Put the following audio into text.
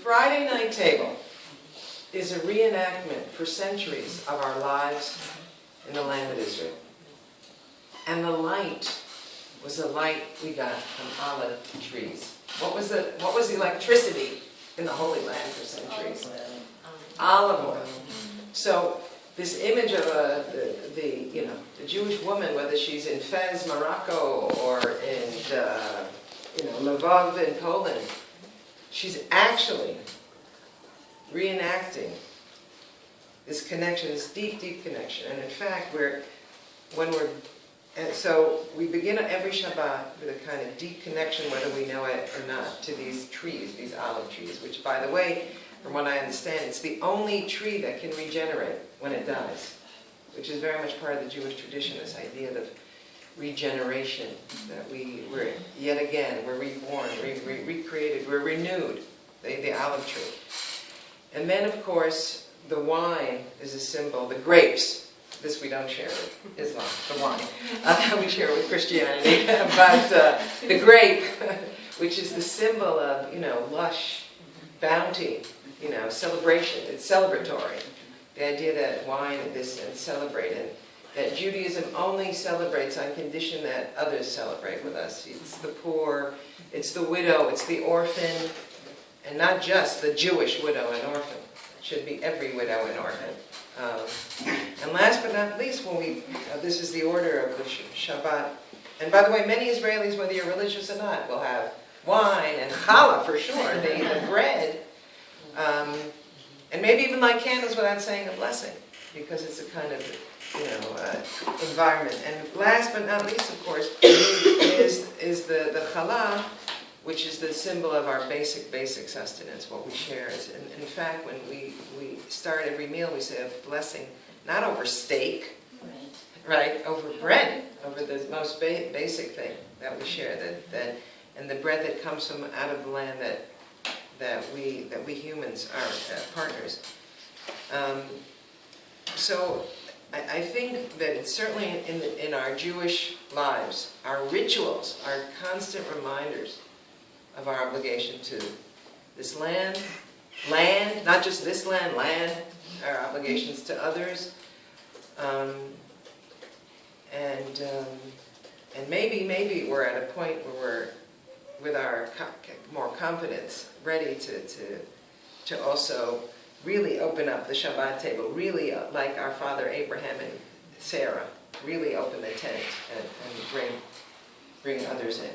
Friday night table is a reenactment for centuries of our lives in the land of Israel. And the light was the light we got from olive trees. What was the electricity in the Holy Land for centuries? Olive oil. So this image of the Jewish woman, whether she's in Fez, Morocco, or in Lvov in Poland, she's actually reenacting this connection, this deep, deep connection. And in fact, so we begin every Shabbat with a kind of deep connection, whether we know it or not, to these trees, these olive trees, which, by the way, from what I understand, it's the only tree that can regenerate when it dies, which is very much part of the Jewish tradition, this idea of regeneration, that we're yet again, we're reborn, recreated, we're renewed, the olive tree. And then, of course, the wine is a symbol, the grapes. This we don't share with Islam, the wine. We share with Christianity. But the grape, which is the symbol of, lush bounty, celebration. It's celebratory. The idea that wine is celebrated, that Judaism only celebrates on condition that others celebrate with us. It's the poor, it's the widow, it's the orphan, and not just the Jewish widow and orphan. It should be every widow and orphan. And last but not least, this is the order of the Shabbat. And by the way, many Israelis, whether you're religious or not, will have wine and challah for sure, the bread, and maybe even light candles without saying a blessing, because it's a kind of environment. And last but not least, of course, is the challah, which is the symbol of our basic sustenance, what we share. In fact, when we start every meal, we say a blessing, not over steak, right? Over bread, over the most basic thing that we share, and the bread that comes from out of the land that we humans are partners. So I think that it's certainly in our Jewish lives, our rituals are constant reminders of our obligation to this land, not just this land, our obligations to others, and maybe we're at a point where we're, with our more confidence, ready to also really open up the Shabbat table, really like our father Abraham and Sarah, really open the tent and bring others in.